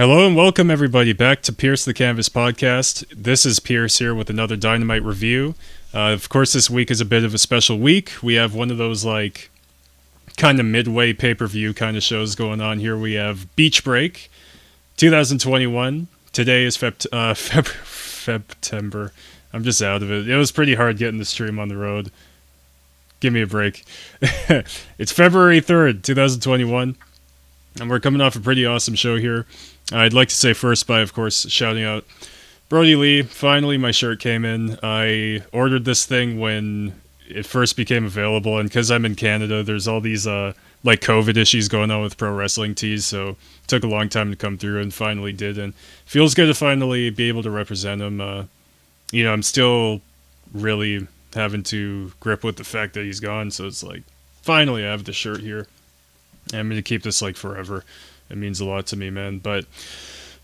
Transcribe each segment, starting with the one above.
Hello and welcome everybody back to Pierce the Canvas podcast. This is Pierce here with another Dynamite review. Of course, this week is a bit of a special week. We have one of those like kind of midway pay-per-view kind of shows going on here. We have Beach Break 2021. Today is September. I'm just out of it. It was pretty hard getting the stream on the road. Give me a break. It's February 3rd, 2021. And we're coming off a pretty awesome show here. I'd like to say first by, of course, shouting out Brody Lee. Finally, my shirt came in. I ordered this thing when it first became available, and because I'm in Canada, there's all these like COVID issues going on with pro wrestling tees, so it took a long time to come through, and finally did. And feels good to finally be able to represent him. I'm still really having to grip with the fact that he's gone, so it's like, finally I have the shirt here. I'm going to keep this like forever. It means a lot to me, man. But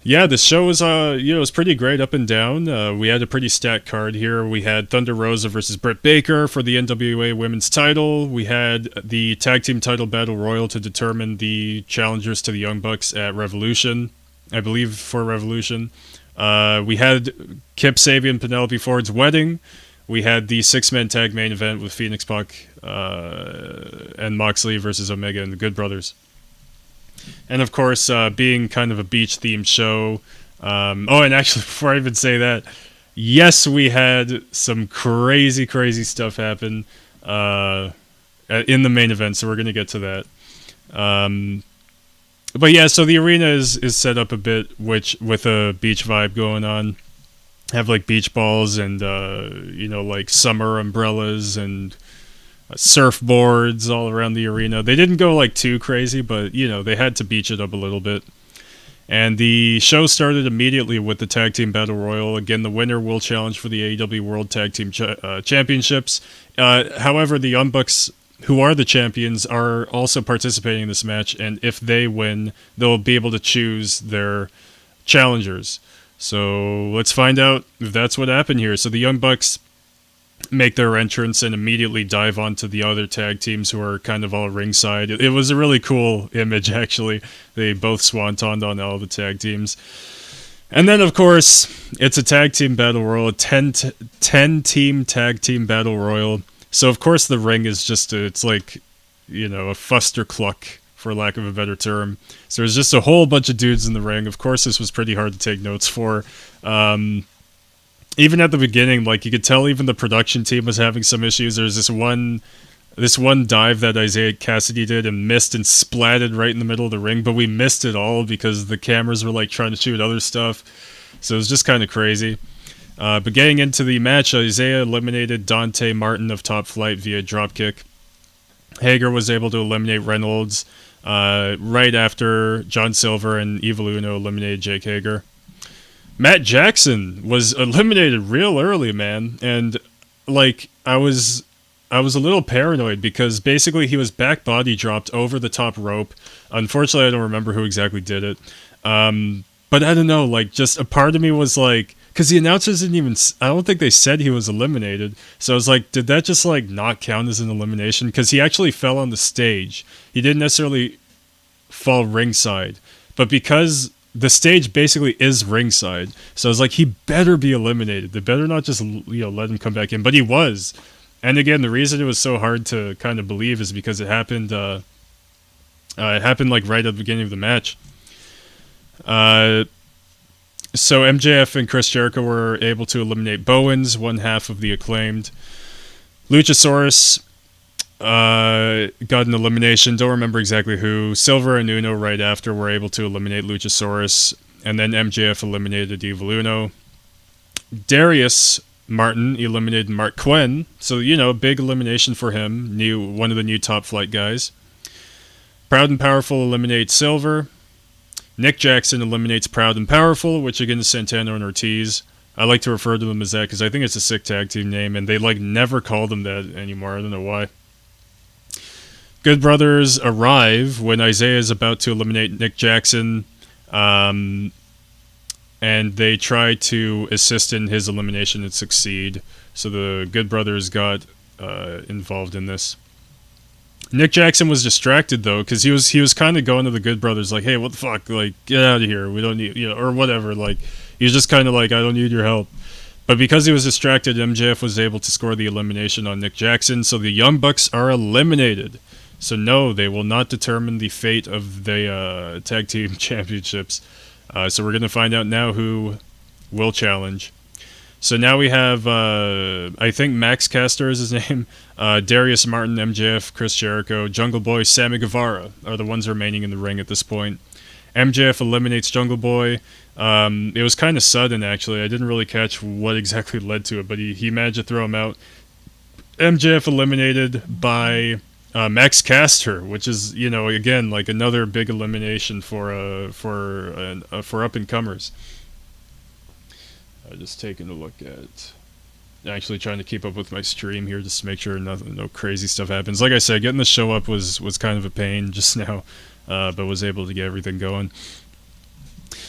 yeah, the show was, it was pretty great up and down. We had a pretty stacked card here. We had Thunder Rosa versus Britt Baker for the NWA Women's title. We had the Tag Team Title Battle Royal to determine the challengers to the Young Bucks at Revolution, I believe, for Revolution. We had Kip Sabian, Penelope Ford's wedding. We had the six-man tag main event with Phoenix Pac and Moxley versus Omega and the Good Brothers. And of course, being kind of a beach-themed show. And actually, before I even say that, yes, we had some crazy, crazy stuff happen in the main event, so we're going to get to that. But yeah, so the arena is set up a bit, with a beach vibe going on. Have like beach balls and like summer umbrellas and surfboards all around the arena. They didn't go like too crazy, but they had to beach it up a little bit. And the show started immediately with the Tag Team Battle Royal. Again, the winner will challenge for the AEW World Tag Team Championships. However, the Young Bucks, who are the champions, are also participating in this match, and if they win, they'll be able to choose their challengers. So let's find out if that's what happened here. So the Young Bucks make their entrance and immediately dive onto the other tag teams who are kind of all ringside. It was a really cool image, actually. They both swantoned on all the tag teams. And then, of course, it's a tag team battle royal, a 10-team tag team battle royal. So, of course, the ring is just, it's like, a fustercluck, for lack of a better term. So there's just a whole bunch of dudes in the ring. Of course, this was pretty hard to take notes for. Even at the beginning, like, you could tell even the production team was having some issues. There's this one dive that Isaiah Cassidy did and missed and splatted right in the middle of the ring, but we missed it all because the cameras were like trying to shoot other stuff. So it was just kind of crazy. But getting into the match, Isaiah eliminated Dante Martin of Top Flight via dropkick. Hager was able to eliminate Reynolds right after John Silver and Evil Uno eliminated Jake Hager. Matt Jackson was eliminated real early, man, and like I was a little paranoid because basically he was back body dropped over the top rope. Unfortunately, I don't remember who exactly did it, but I don't know, like just a part of me was like, because the announcers didn't even, I don't think they said he was eliminated, so I was like, did that just like not count as an elimination? Because he actually fell on the stage. He didn't necessarily fall ringside, but because the stage basically is ringside, so I was like, he better be eliminated. They better not just let him come back in, but he was. And again, the reason it was so hard to kind of believe is because it happened like right at the beginning of the match. So MJF and Chris Jericho were able to eliminate Bowens, one half of the Acclaimed. Luchasaurus got an elimination. Don't remember exactly who. Silver and Uno right after were able to eliminate Luchasaurus. And then MJF eliminated Evil Uno. Darius Martin eliminated Mark Quinn. So, big elimination for him. One of the new Top Flight guys. Proud and Powerful eliminates Silver. Nick Jackson eliminates Proud and Powerful, which again is Santana and Ortiz. I like to refer to them as that because I think it's a sick tag team name, and they never call them that anymore. I don't know why. Good Brothers arrive when Isaiah is about to eliminate Nick Jackson, and they try to assist in his elimination and succeed. So the Good Brothers got involved in this. Nick Jackson was distracted though, because he was kind of going to the Good Brothers like, "Hey, what the fuck? Like, get out of here. We don't need or whatever." Like, he was just kind of like, "I don't need your help." But because he was distracted, MJF was able to score the elimination on Nick Jackson, so the Young Bucks are eliminated. So no, they will not determine the fate of the tag team championships. So we're gonna find out now who will challenge. So now we have, I think Max Caster is his name, Darius Martin, MJF, Chris Jericho, Jungle Boy, Sammy Guevara are the ones remaining in the ring at this point. MJF eliminates Jungle Boy. It was kind of sudden, actually. I didn't really catch what exactly led to it, but he managed to throw him out. MJF eliminated by Max Caster, which is, again, like another big elimination for up-and-comers. Just taking a look at, actually trying to keep up with my stream here just to make sure no crazy stuff happens. Like I said, getting the show up was kind of a pain just now, but was able to get everything going.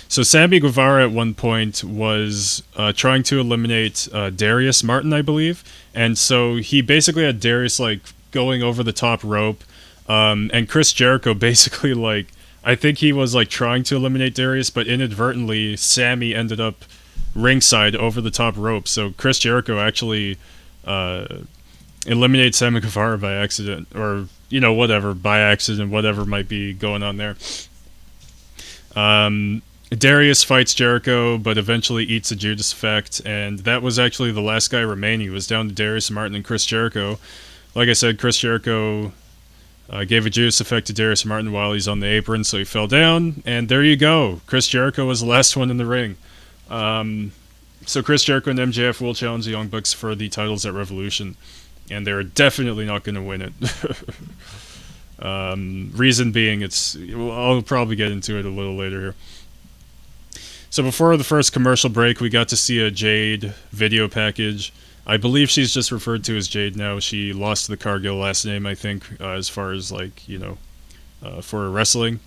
So Sammy Guevara at one point was trying to eliminate Darius Martin, I believe, and so he basically had Darius like going over the top rope, and Chris Jericho basically like, I think he was like trying to eliminate Darius, but inadvertently Sammy ended up ringside over the top rope, so Chris Jericho actually eliminated Sammy Guevara by accident, or whatever, by accident, whatever might be going on there. Darius fights Jericho, but eventually eats a Judas effect, and that was actually the last guy remaining. It was down to Darius Martin and Chris Jericho. Like I said, Chris Jericho gave a Judas effect to Darius Martin while he's on the apron, so he fell down, and there you go. Chris Jericho was the last one in the ring. So Chris Jericho and MJF will challenge the Young Bucks for the titles at Revolution, and they're definitely not going to win it. Reason being, I'll probably get into it a little later here. So before the first commercial break, we got to see a Jade video package. I believe she's just referred to as Jade now. She lost the Cargill last name, I think, as far as like, for wrestling.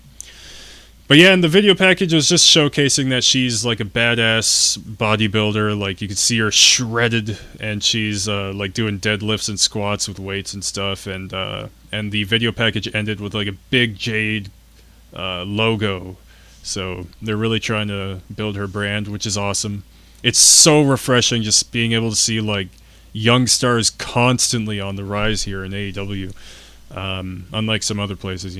But yeah, and the video package was just showcasing that she's like a badass bodybuilder. Like you could see her shredded, and she's like doing deadlifts and squats with weights and stuff. And the video package ended with like a big Jade logo. So they're really trying to build her brand, which is awesome. It's so refreshing just being able to see like young stars constantly on the rise here in AEW, unlike some other places,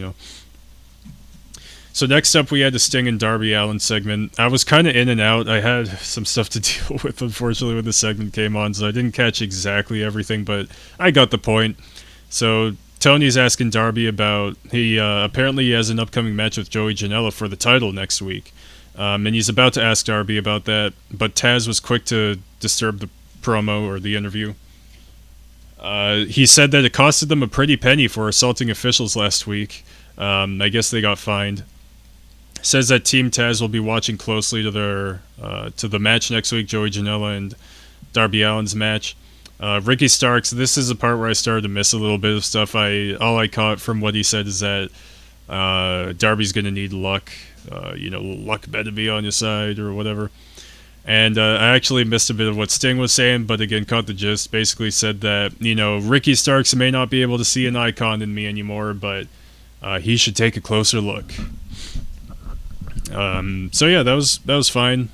So next up, we had the Sting and Darby Allin segment. I was kind of in and out. I had some stuff to deal with, unfortunately, when the segment came on, so I didn't catch exactly everything, but I got the point. So Tony's asking Darby about, apparently he has an upcoming match with Joey Janela for the title next week, and he's about to ask Darby about that, but Taz was quick to disturb the promo or the interview. He said that it costed them a pretty penny for assaulting officials last week. I guess they got fined. Says that Team Taz will be watching closely to the match next week, Joey Janela and Darby Allin's match. Ricky Starks, this is the part where I started to miss a little bit of stuff. All I caught from what he said is that Darby's going to need luck. Luck better be on your side or whatever. And I actually missed a bit of what Sting was saying, but again, caught the gist. Basically said that, Ricky Starks may not be able to see an icon in me anymore, but he should take a closer look. So yeah, that was fine.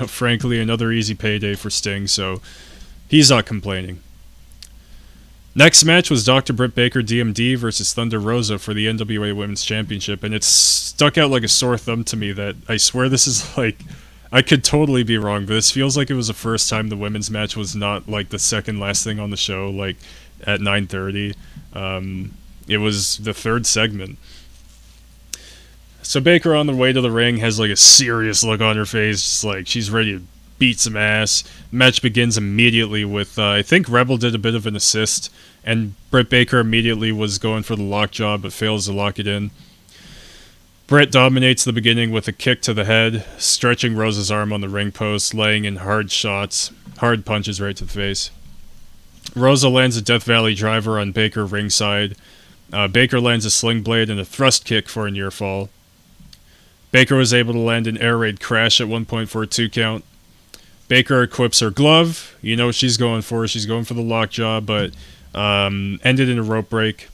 Frankly, another easy payday for Sting, so he's not complaining. Next match was Dr. Britt Baker DMD versus Thunder Rosa for the NWA Women's Championship, and it stuck out like a sore thumb to me that I swear this is like, I could totally be wrong, but this feels like it was the first time the women's match was not like the second last thing on the show, like at 9:30. It was the third segment. So Baker on the way to the ring has like a serious look on her face, just like she's ready to beat some ass. Match begins immediately with, I think Rebel did a bit of an assist, and Britt Baker immediately was going for the lockjaw but fails to lock it in. Britt dominates the beginning with a kick to the head, stretching Rosa's arm on the ring post, laying in hard punches right to the face. Rosa lands a Death Valley driver on Baker ringside. Baker lands a sling blade and a thrust kick for a near fall. Baker was able to land an air raid crash at one point for a 2 count. Baker equips her glove. You know what she's going for. She's going for the lockjaw, but ended in a rope break.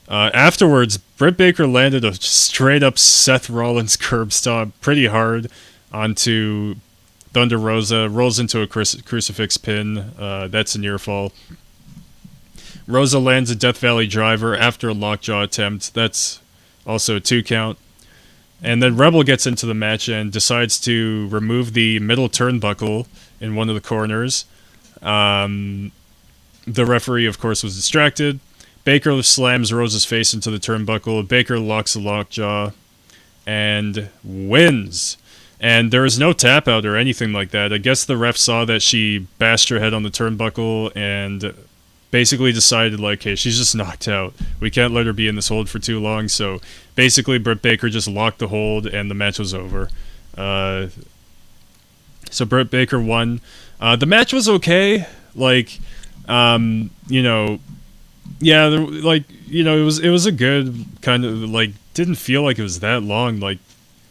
Afterwards, Britt Baker landed a straight up Seth Rollins curb stomp pretty hard onto Thunder Rosa, rolls into a crucifix pin. That's a near fall. Rosa lands a Death Valley driver after a lockjaw attempt. That's also a 2 count. And then Rebel gets into the match and decides to remove the middle turnbuckle in one of the corners. The referee, of course, was distracted. Baker slams Rosa's face into the turnbuckle. Baker locks a lockjaw and wins. And there is no tap out or anything like that. I guess the ref saw that she bashed her head on the turnbuckle and basically decided, like, hey, she's just knocked out. We can't let her be in this hold for too long. So basically, Britt Baker just locked the hold and the match was over. So Britt Baker won. The match was okay. Like, you know, yeah, like, you know, it was a good kind of, like, didn't feel like it was that long. Like,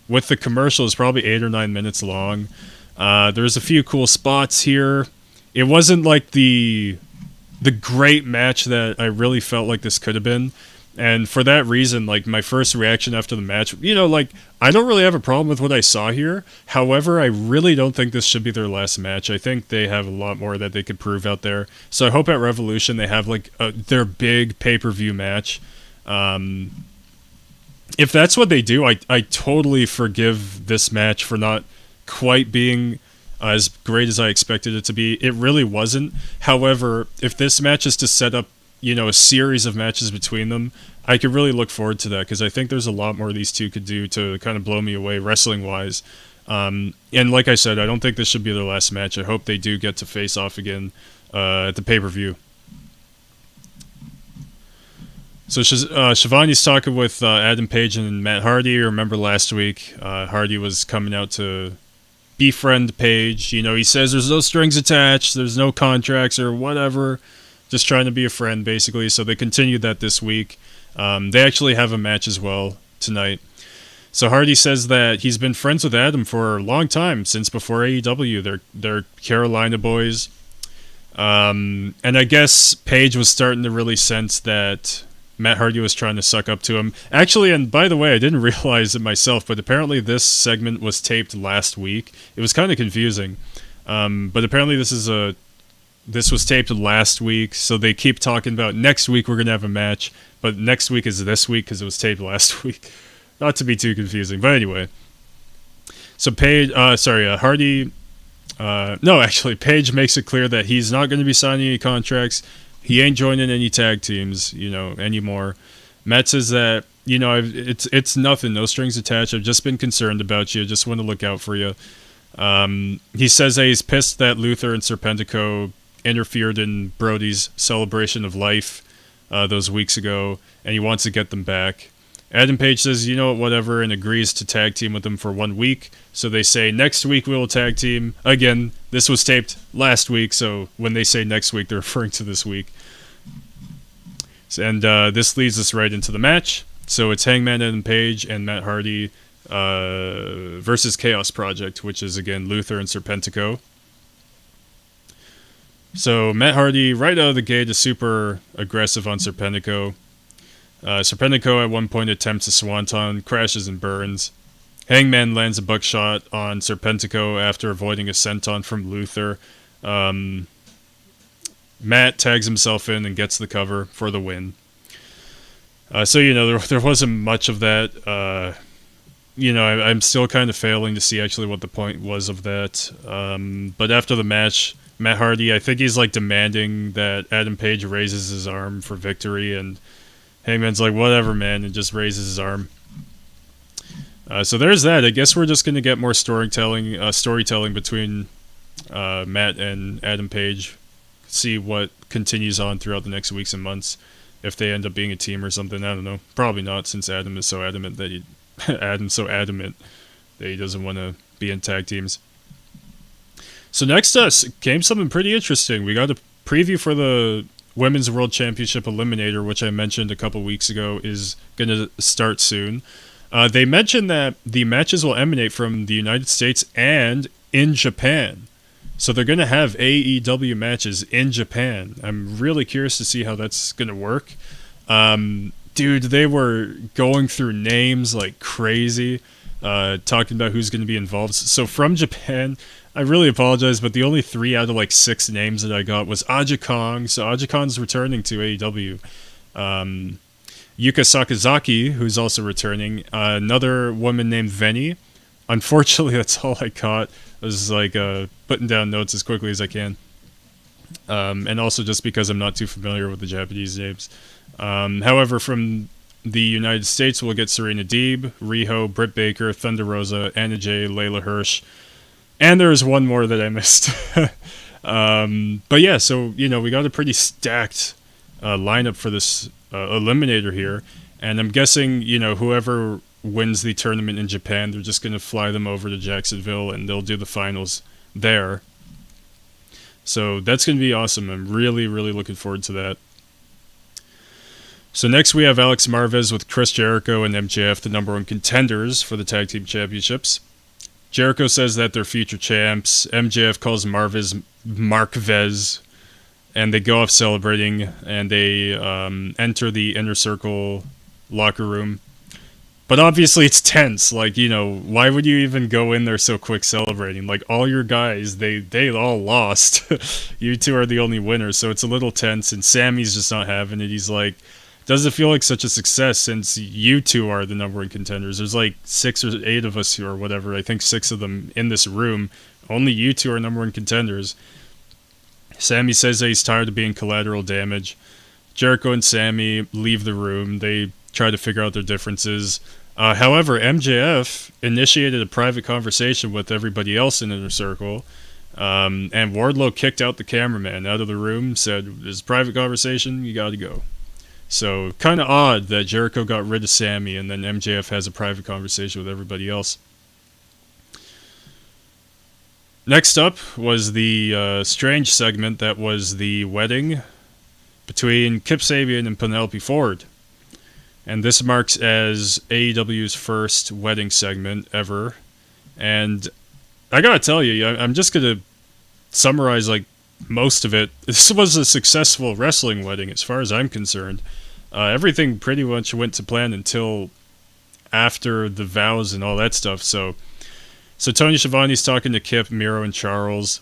with the commercial, it's probably 8 or 9 minutes long. There's a few cool spots here. It wasn't like the great match that I really felt like this could have been. And for that reason, like, my first reaction after the match, you know, like, I don't really have a problem with what I saw here. However, I really don't think this should be their last match. I think they have a lot more that they could prove out there. So I hope at Revolution they have, like, their big pay-per-view match. If that's what they do, I totally forgive this match for not quite being as great as I expected it to be. It really wasn't. However, if this match is to set up, you know, a series of matches between them, I could really look forward to that, because I think there's a lot more these two could do to kind of blow me away wrestling-wise. And like I said, I don't think this should be their last match. I hope they do get to face off again at the pay-per-view. So Shivani's talking with Adam Page and Matt Hardy. Remember last week, Hardy was coming out to befriend Page. You know, he says there's no strings attached, there's no contracts or whatever. Just trying to be a friend, basically. So they continued that this week. They actually have a match as well tonight. So Hardy says that he's been friends with Adam for a long time, since before AEW. They're Carolina boys. And I guess Page was starting to really sense that Matt Hardy was trying to suck up to him. Actually, and by the way, I didn't realize it myself, but apparently this segment was taped last week. It was kind of confusing. But apparently this was taped last week, so they keep talking about next week we're going to have a match, but next week is this week because it was taped last week. Not to be too confusing, but anyway. So Hardy... actually, Page makes it clear that he's not going to be signing any contracts. He ain't joining any tag teams, you know, anymore. Matt says that, you know, it's nothing, no strings attached. I've just been concerned about you. Just want to look out for you. He says that he's pissed that Luther and Serpentico interfered in Brody's celebration of life those weeks ago, and he wants to get them back. Adam Page says, you know what, whatever, and agrees to tag team with them for 1 week. So they say, next week we will tag team. Again, this was taped last week, so when they say next week, they're referring to this week. And this leads us right into the match. So it's Hangman Adam Page and Matt Hardy versus Chaos Project, which is, again, Luther and Serpentico. So Matt Hardy, right out of the gate, is super aggressive on Serpentico. Serpentico at one point attempts a swanton, crashes and burns. Hangman lands a buckshot on Serpentico after avoiding a senton from Luther. Matt tags himself in and gets the cover for the win. So, you know, there wasn't much of that. You know, I'm still kind of failing to see actually what the point was of that. But after the match, Matt Hardy, I think he's like demanding that Adam Page raises his arm for victory, and Hangman's like, whatever, man, and just raises his arm. So there's that. I guess we're just going to get more storytelling between Matt and Adam Page. See what continues on throughout the next weeks and months. If they end up being a team or something, I don't know. Probably not, since Adam is so adamant that he doesn't want to be in tag teams. So next came something pretty interesting. We got a preview for the Women's World Championship Eliminator, which I mentioned a couple weeks ago, is going to start soon. They mentioned that the matches will emanate from the United States and in Japan. So they're going to have AEW matches in Japan. I'm really curious to see how that's going to work. dude, they were going through names like crazy, talking about who's going to be involved. So from Japan, I really apologize, but the only 3 out of like 6 names that I got was Aja Kong. So Aja Kong's returning to AEW. Yuka Sakazaki, who's also returning. Another woman named Veni. Unfortunately, that's all I caught. I was like putting down notes as quickly as I can. And also just because I'm not too familiar with the Japanese names. However, from the United States, we'll get Serena Deeb, Riho, Britt Baker, Thunder Rosa, Anna Jay, Layla Hirsch, and there's one more that I missed. But yeah, so, you know, we got a pretty stacked lineup for this Eliminator here, and I'm guessing, you know, whoever wins the tournament in Japan, they're just going to fly them over to Jacksonville, and they'll do the finals there. So that's going to be awesome. I'm really, really looking forward to that. So next we have Alex Marvez with Chris Jericho and MJF, the number 1 contenders for the Tag Team Championships. Jericho says that they're future champs. MJF calls Marvez Marquez, and they go off celebrating, and they enter the Inner Circle locker room. But obviously it's tense. Like, you know, why would you even go in there so quick celebrating? Like, all your guys, they all lost. You two are the only winners, so it's a little tense, and Sammy's just not having it. He's like, does it feel like such a success since you two are the number 1 contenders? There's like 6 or 8 of us or whatever. I think 6 of them in this room. Only you two are number 1 contenders. Sammy says that he's tired of being collateral damage. Jericho and Sammy leave the room. They try to figure out their differences. However, MJF initiated a private conversation with everybody else in Inner Circle, and Wardlow kicked out the cameraman out of the room, said, "This is a private conversation, you gotta go." So, kind of odd that Jericho got rid of Sammy, and then MJF has a private conversation with everybody else. Next up was the strange segment that was the wedding between Kip Sabian and Penelope Ford. And this marks as AEW's first wedding segment ever. And I gotta tell you, I'm just gonna summarize like most of it. This was a successful wrestling wedding as far as I'm concerned. Everything pretty much went to plan until after the vows and all that stuff. So Tony Schiavone's talking to Kip, Miro, and Charles.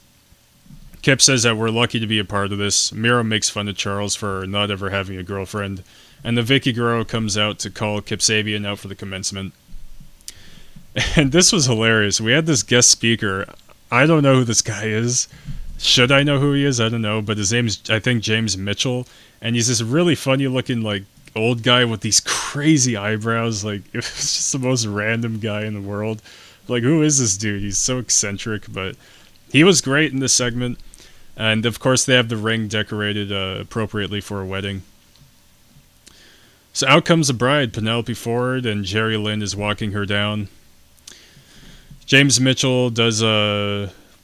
Kip says that we're lucky to be a part of this. Miro makes fun of Charles for not ever having a girlfriend. And the Vicky Guerrero comes out to call Kip Sabian out for the commencement. And this was hilarious. We had this guest speaker. I don't know who this guy is. Should I know who he is? I don't know. But his name's, I think, James Mitchell. And he's this really funny looking, like, old guy with these crazy eyebrows. Like, it was just the most random guy in the world. Like, who is this dude? He's so eccentric. But he was great in this segment. And, of course, they have the ring decorated appropriately for a wedding. So out comes the bride, Penelope Ford, and Jerry Lynn is walking her down. James Mitchell does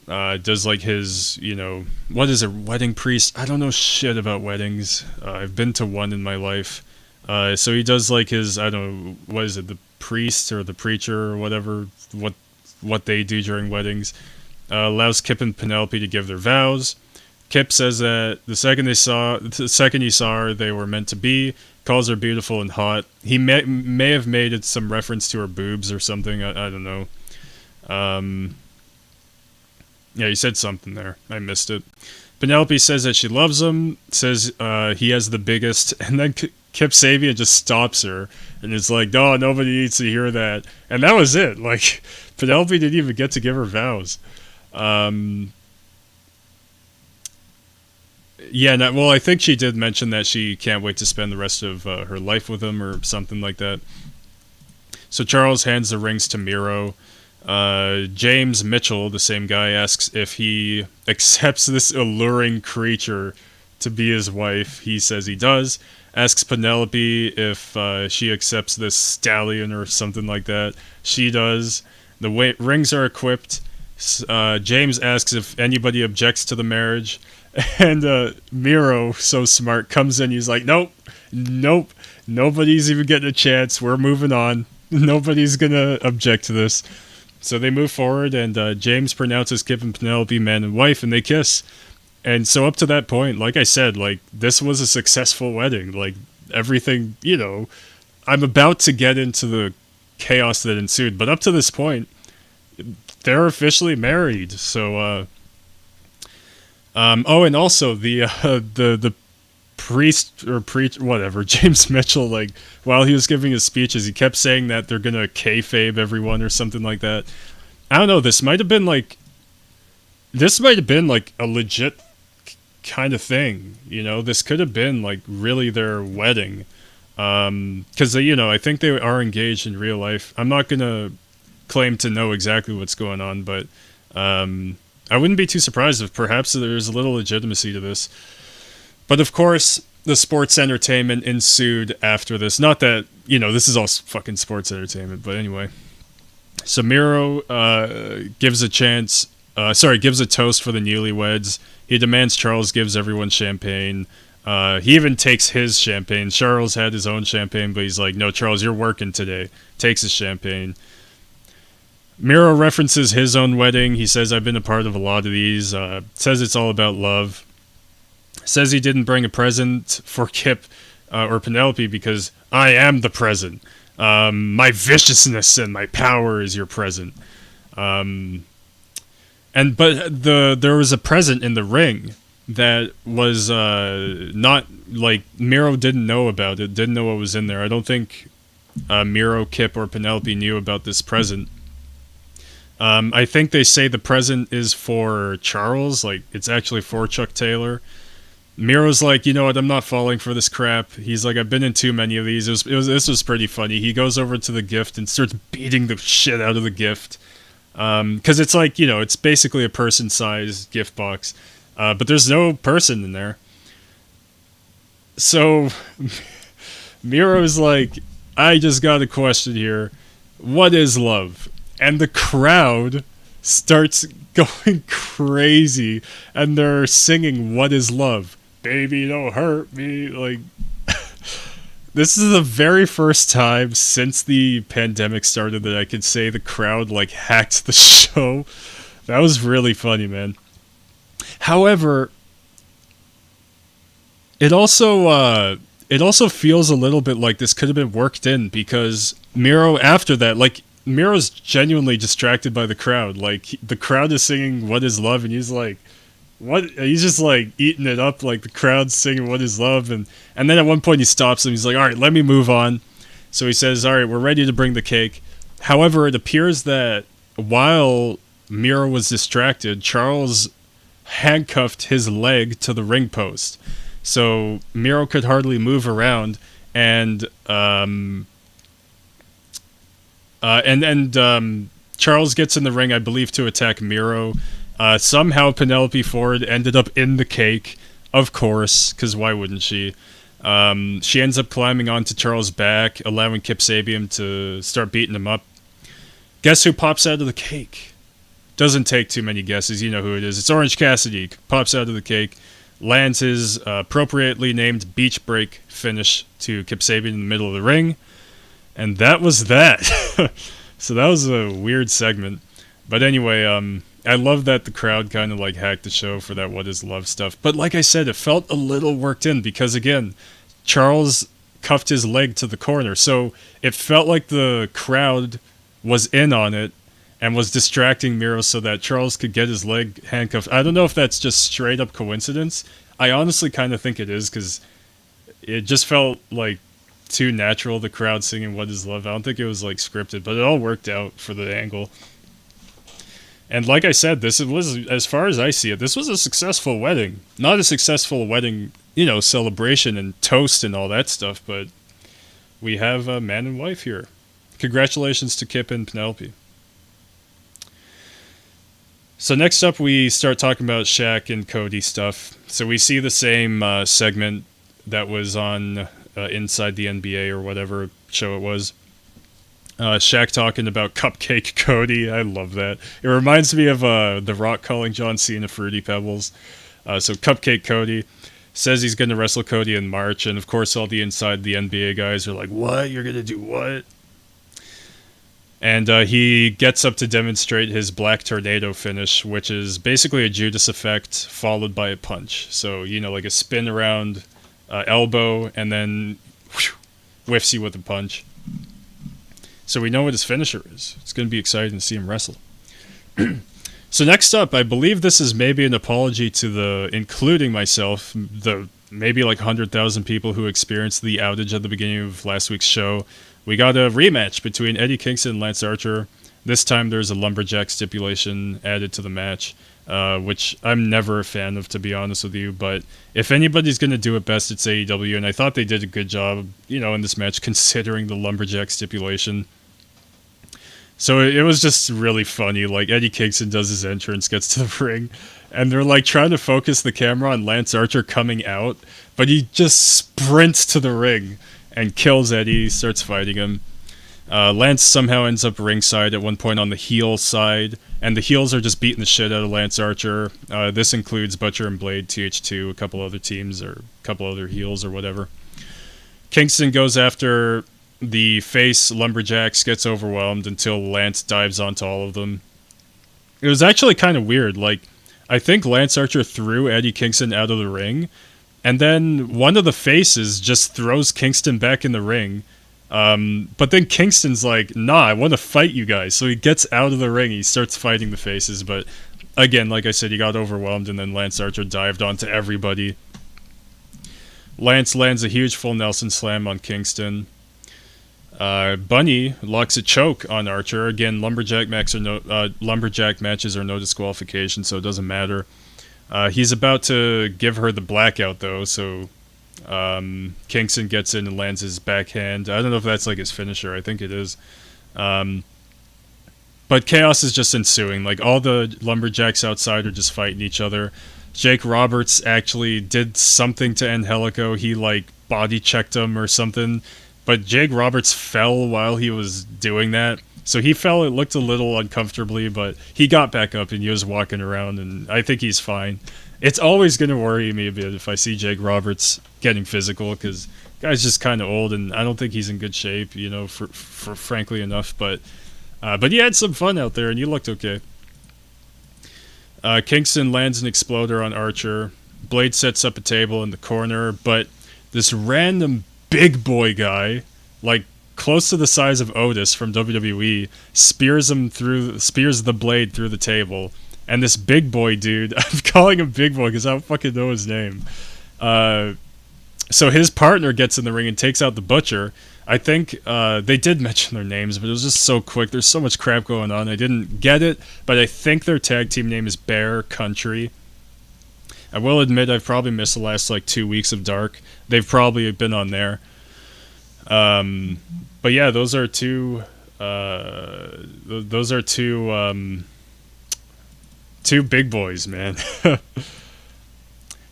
like his, you know, what is a wedding priest? I don't know shit about weddings. I've been to one in my life. So he does like his, I don't know, what is it, the priest or the preacher or whatever, what they do during weddings. Allows Kip and Penelope to give their vows. Kip says that the second he saw her, they were meant to be. Calls her beautiful and hot. He may have made it some reference to her boobs or something. I don't know. Yeah, he said something there. I missed it. Penelope says that she loves him. Says he has the biggest. And then Kip Sabian just stops her and is like, "No, nobody needs to hear that." And that was it. Like, Penelope didn't even get to give her vows. Yeah, well, I think she did mention that she can't wait to spend the rest of her life with him or something like that. So Charles hands the rings to Miro. James Mitchell, the same guy, asks if he accepts this alluring creature to be his wife. He says he does. Asks Penelope if she accepts this stallion or something like that. She does. The rings are equipped. James asks if anybody objects to the marriage. And Miro, so smart, comes in. He's like, nope, nobody's even getting a chance. We're moving on. Nobody's going to object to this. So they move forward, and James pronounces Kip and Penelope man and wife, and they kiss. And so up to that point, like I said, like, this was a successful wedding. Like, everything, I'm about to get into the chaos that ensued, but up to this point, they're officially married. So, oh, and also the priest or preach whatever James Mitchell, like while he was giving his speeches, he kept saying that they're gonna kayfabe everyone or something like that. I don't know. This might have been like a legit kind of thing. This could have been like really their wedding. Because I think they are engaged in real life. I'm not gonna claim to know exactly what's going on, but I wouldn't be too surprised if perhaps there's a little legitimacy to this. But of course, the sports entertainment ensued after this. Not that, this is all fucking sports entertainment, but anyway. So Miro gives a toast for the newlyweds. He demands Charles gives everyone champagne. He even takes his champagne. Charles had his own champagne, but he's like, no, Charles, you're working today. Takes his champagne. Miro references his own wedding. He says, I've been a part of a lot of these. Says it's all about love. Says he didn't bring a present for Kip or Penelope because I am the present. My viciousness and my power is your present. But there was a present in the ring that was not, like, Miro didn't know about it, didn't know what was in there. I don't think Miro, Kip, or Penelope knew about this present. I think they say the present is for Charles, like, it's actually for Chuck Taylor. Miro's like, you know what, I'm not falling for this crap. He's like, I've been in too many of these. This was pretty funny. He goes over to the gift and starts beating the shit out of the gift. Because it's like, it's basically a person-sized gift box. But there's no person in there. So, Miro's like, I just got a question here. What is love? And the crowd starts going crazy. And they're singing, What is love? Baby, don't hurt me. Like, this is the very first time since the pandemic started that I could say the crowd, like, hacked the show. That was really funny, man. However, it also feels a little bit like this could have been worked in, because Miro, after that, like, Miro's genuinely distracted by the crowd. Like, the crowd is singing What is Love, and he's like, what? He's just like eating it up, like the crowd's singing What is Love, and then at one point he stops and he's like, alright, let me move on. So he says, alright, we're ready to bring the cake. However, it appears that while Miro was distracted, Charles handcuffed his leg to the ring post. So Miro could hardly move around, and Charles gets in the ring, I believe, to attack Miro. Somehow Penelope Ford ended up in the cake, of course, because why wouldn't she? She ends up climbing onto Charles' back, allowing Kip Sabian to start beating him up. Guess who pops out of the cake? Doesn't take too many guesses, you know who it is. It's Orange Cassidy. Pops out of the cake, lands his appropriately named beach break finish to Kip Sabian in the middle of the ring. And that was that. So that was a weird segment. But anyway, I love that the crowd kind of like hacked the show for that What is Love stuff. But like I said, it felt a little worked in because, again, Charles cuffed his leg to the corner. So it felt like the crowd was in on it and was distracting Miro so that Charles could get his leg handcuffed. I don't know if that's just straight up coincidence. I honestly kind of think it is, because it just felt like too natural, the crowd singing What is Love. I don't think it was like scripted, but it all worked out for the angle. And like I said, this was, as far as I see it, this was a successful wedding. Not a successful wedding, celebration and toast and all that stuff, but we have a man and wife here. Congratulations to Kip and Penelope. So next up, we start talking about Shaq and Cody stuff. So we see the same segment that was on Inside the NBA or whatever show it was. Shaq talking about Cupcake Cody. I love that. It reminds me of The Rock calling John Cena Fruity Pebbles. So Cupcake Cody says he's going to wrestle Cody in March. And of course, all the Inside the NBA guys are like, what? You're going to do what? And he gets up to demonstrate his Black Tornado finish, which is basically a Judas effect followed by a punch. So, like a spin around elbow, and then whiffs you with a punch. So we know what his finisher is. It's going to be exciting to see him wrestle. So next up, I believe this is maybe an apology to the, including myself, the maybe like 100,000 people who experienced the outage at the beginning of last week's show. We got a rematch between Eddie Kingston and Lance Archer. This time there's a lumberjack stipulation added to the match, which I'm never a fan of, to be honest with you. But if anybody's going to do it best, it's AEW, and I thought they did a good job, in this match, considering the lumberjack stipulation. So it was just really funny. Like, Eddie Kingston does his entrance, gets to the ring, and they're like trying to focus the camera on Lance Archer coming out, but he just sprints to the ring and kills Eddie, starts fighting him. Lance somehow ends up ringside at one point on the heel side, and the heels are just beating the shit out of Lance Archer. This includes Butcher and Blade, TH2, a couple other teams, or a couple other heels, or whatever. Kingston goes after the face lumberjacks, gets overwhelmed until Lance dives onto all of them. It was actually kind of weird. Like, I think Lance Archer threw Eddie Kingston out of the ring, and then one of the faces just throws Kingston back in the ring. But then Kingston's like, nah, I want to fight you guys. So he gets out of the ring, he starts fighting the faces, but again, like I said, he got overwhelmed, and then Lance Archer dived onto everybody. Lance lands a huge full Nelson slam on Kingston. Bunny locks a choke on Archer. Again, lumberjack matches are no disqualification, so it doesn't matter. He's about to give her the blackout, though, so Kingston gets in and lands his backhand. I don't know if that's like his finisher. I think it is. But chaos is just ensuing. Like, all the lumberjacks outside are just fighting each other. Jake Roberts actually did something to Angelico. He, like, body checked him or something. But Jake Roberts fell while he was doing that. So he fell, it looked a little uncomfortably, but he got back up and he was walking around, and I think he's fine. It's always going to worry me a bit if I see Jake Roberts getting physical, because the guy's just kind of old, and I don't think he's in good shape, for frankly enough. But he had some fun out there, and he looked okay. Kingston lands an exploder on Archer. Blade sets up a table in the corner, but this random big boy guy, like close to the size of Otis from WWE, spears the blade through the table. And this big boy dude, I'm calling him Big Boy because I don't fucking know his name. So his partner gets in the ring and takes out the Butcher. I think they did mention their names, but it was just so quick. There's so much crap going on. I didn't get it, but I think their tag team name is Bear Country. I will admit I've probably missed the last 2 weeks of Dark. They've probably been on there. But yeah, those are two big boys, man.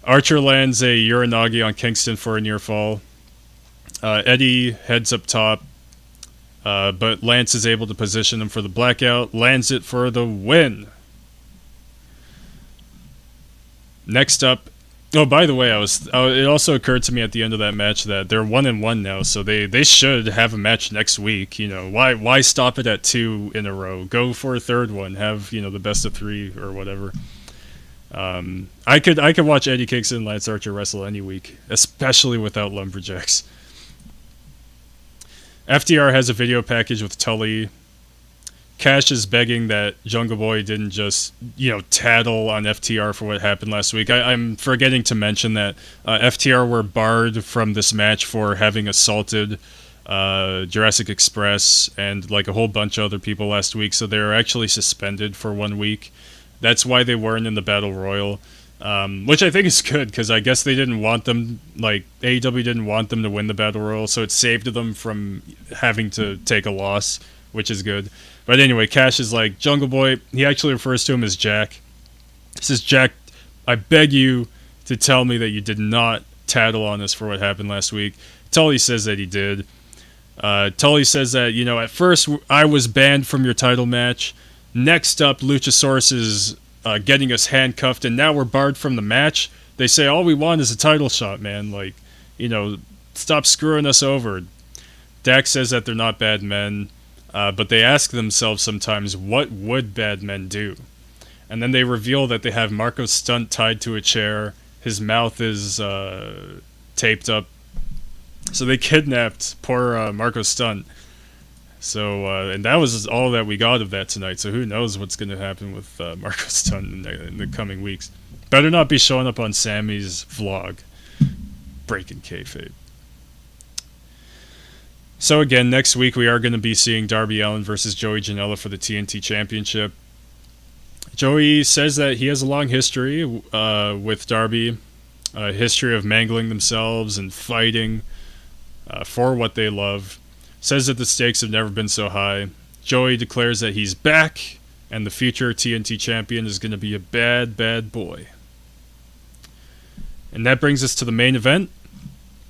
Archer lands a Uranagi on Kingston for a near fall. Eddie heads up top, but Lance is able to position him for the blackout, lands it for the win. Next up, by the way, it also occurred to me at the end of that match that they're 1-1 now, so they should have a match next week. Why stop it at 2 in a row? Go for a third one. Have the best of 3 or whatever. I could watch Eddie Kingston and Lance Archer wrestle any week, especially without lumberjacks. FTR has a video package with Tully. Cash is begging that Jungle Boy didn't just, tattle on FTR for what happened last week. I'm forgetting to mention that FTR were barred from this match for having assaulted Jurassic Express and a whole bunch of other people last week, so they were actually suspended for 1 week. That's why they weren't in the Battle Royal, which I think is good, because I guess they didn't want them, AEW didn't want them to win the Battle Royal, so it saved them from having to take a loss, which is good. But anyway, Cash is like, Jungle Boy, he actually refers to him as Jack. He says, Jack, I beg you to tell me that you did not tattle on us for what happened last week. Tully says that he did. Tully says that, at first I was banned from your title match. Next up, Luchasaurus is getting us handcuffed, and now we're barred from the match. They say all we want is a title shot, man. Stop screwing us over. Dax says that they're not bad men. But they ask themselves sometimes, what would bad men do? And then they reveal that they have Marco Stunt tied to a chair. His mouth is taped up So they kidnapped poor Marco Stunt. So, and that was all that we got of that tonight. So who knows what's going to happen with Marco Stunt in the coming weeks. Better not be showing up on Sammy's vlog. Breaking kayfabe. So again, next week we are going to be seeing Darby Allin versus Joey Janela for the TNT Championship. Joey says that he has a long history with Darby. A history of mangling themselves and fighting for what they love. Says that the stakes have never been so high. Joey declares that he's back, and the future TNT champion is going to be a bad, bad boy. And that brings us to the main event.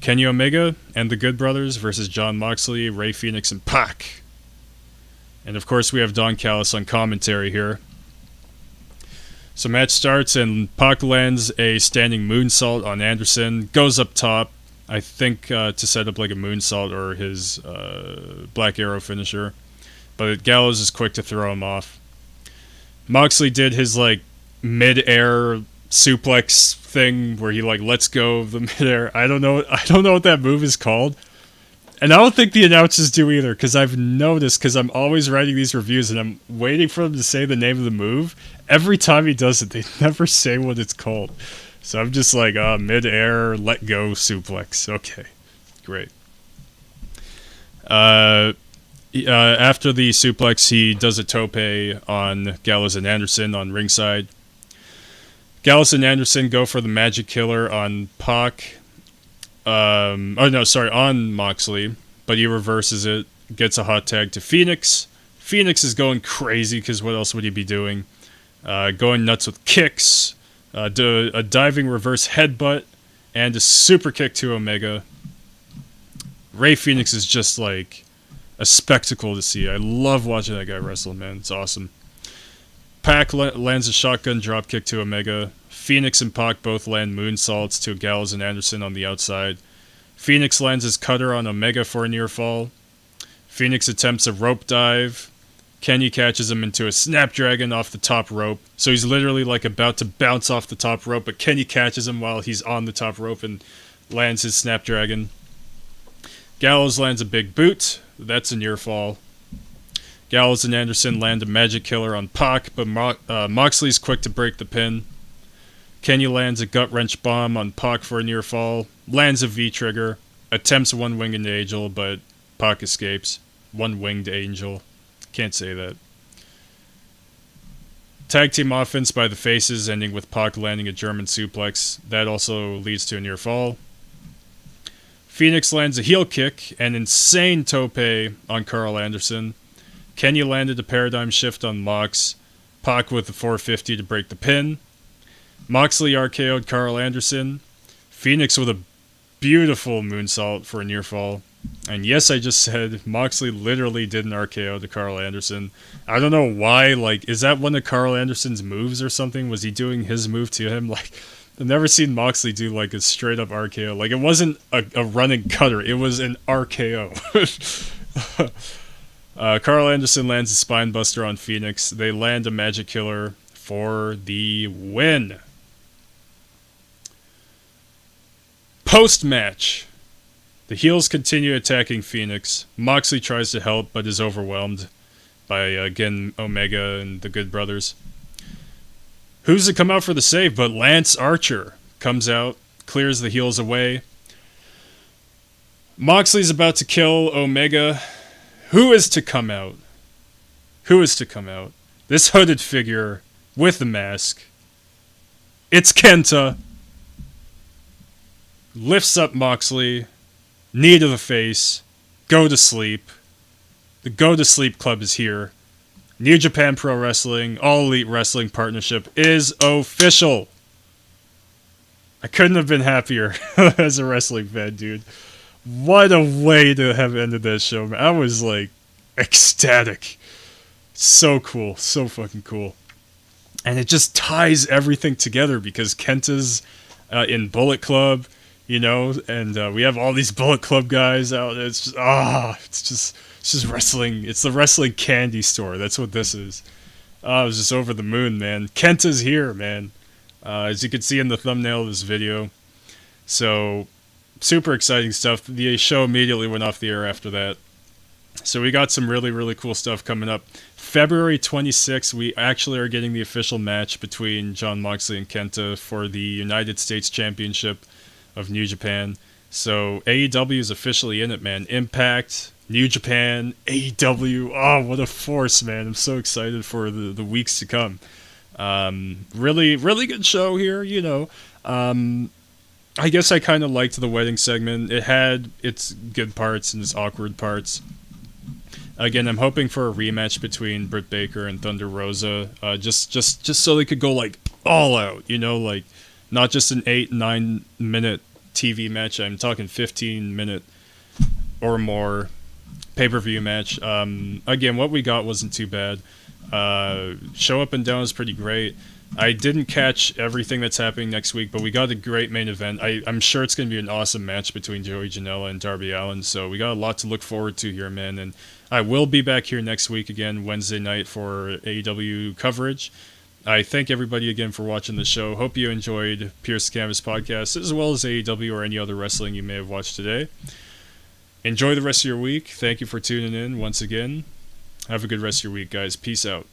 Kenny Omega and the Good Brothers versus Jon Moxley, Rey Fenix, and Pac. And of course we have Don Callis on commentary here. So match starts and Pac lands a standing moonsault on Anderson. Goes up top. I think to set up like a moonsault or his Black Arrow finisher. But Gallows is quick to throw him off. Moxley did his like mid-air suplex thing where he like lets go of the mid-air. I don't know what that move is called. And I don't think the announcers do either, because I've noticed, because I'm always writing these reviews and I'm waiting for them to say the name of the move. Every time he does it, they never say what it's called. So I'm just like, mid-air, let go suplex. Okay, great. After the suplex, he does a tope on Gallows and Anderson on ringside. Gallows and Anderson go for the Magic Killer on Pac. On Moxley, but he reverses it, gets a hot tag to Phoenix. Phoenix is going crazy, because what else would he be doing? Going nuts with kicks, a diving reverse headbutt, and a super kick to Omega. Rey Fenix is just like a spectacle to see. I love watching that guy wrestle, man. It's awesome. Pac lands a shotgun dropkick to Omega. Phoenix and Pac both land moonsaults to Gallows and Anderson on the outside. Phoenix lands his cutter on Omega for a near fall. Phoenix attempts a rope dive. Kenny catches him into a snapdragon off the top rope. So he's literally like about to bounce off the top rope, but Kenny catches him while he's on the top rope and lands his snapdragon. Gallows lands a big boot. That's a near fall. Gallows and Anderson land a Magic Killer on Pac, but Moxley's quick to break the pin. Kenny lands a gut wrench bomb on Pac for a near fall, lands a V-trigger, attempts one winged angel, but Pac escapes. One winged angel. Can't say that. Tag team offense by the Faces, ending with Pac landing a German suplex. That also leads to a near fall. Phoenix lands a heel kick, an insane tope on Carl Anderson. Kenny landed a paradigm shift on Mox. Pac with the 450 to break the pin. Moxley RKO'd Carl Anderson. Phoenix with a beautiful moonsault for a near fall. And yes, I just said Moxley literally did an RKO to Carl Anderson. I don't know why, like, is that one of Carl Anderson's moves or something? Was he doing his move to him? Like, I've never seen Moxley do, like, a straight-up RKO. Like, it wasn't a running cutter. It was an RKO. Carl Anderson lands a spine buster on Phoenix. They land a Magic Killer for the win. Post-match, the heels continue attacking Phoenix. Moxley tries to help, but is overwhelmed by, again, Omega and the Good Brothers. Who's to come out for the save but Lance Archer? Comes out, clears the heels away. Moxley's about to kill Omega. Who is to come out? Who is to come out? This hooded figure with the mask. It's Kenta. Lifts up Moxley. Knee to the face. Go to sleep. The Go to Sleep Club is here. New Japan Pro Wrestling, All Elite Wrestling Partnership is official. I couldn't have been happier as a wrestling fan, dude. What a way to have ended that show, man. I was like ecstatic. So cool. So fucking cool. And it just ties everything together because Kenta's in Bullet Club, you know, and we have all these Bullet Club guys out. It's just wrestling. It's the wrestling candy store. That's what this is. I was just over the moon, man. Kenta's here, man. As you can see in the thumbnail of this video. So, super exciting stuff. The show immediately went off the air after that. So we got some really, really cool stuff coming up. February 26th, we actually are getting the official match between Jon Moxley and Kenta for the United States Championship of New Japan. So AEW is officially in it, man. Impact, New Japan, AEW. Oh, what a force, man. I'm so excited for the weeks to come. Really, really good show here, you know. I guess I kind of liked the wedding segment. It had its good parts and its awkward parts. Again, I'm hoping for a rematch between Britt Baker and Thunder Rosa, just so they could go like all out, you know, like not just an 8-9 minute TV match. I'm talking 15-minute or more pay-per-view match. Again, what we got wasn't too bad. Show Up and Down is pretty great. I didn't catch everything that's happening next week, but we got a great main event. I'm sure it's going to be an awesome match between Joey Janela and Darby Allin, so we got a lot to look forward to here, man. And I will be back here next week again, Wednesday night, for AEW coverage. I thank everybody again for watching the show. Hope you enjoyed Pierce the Canvas podcast, as well as AEW or any other wrestling you may have watched today. Enjoy the rest of your week. Thank you for tuning in once again. Have a good rest of your week, guys. Peace out.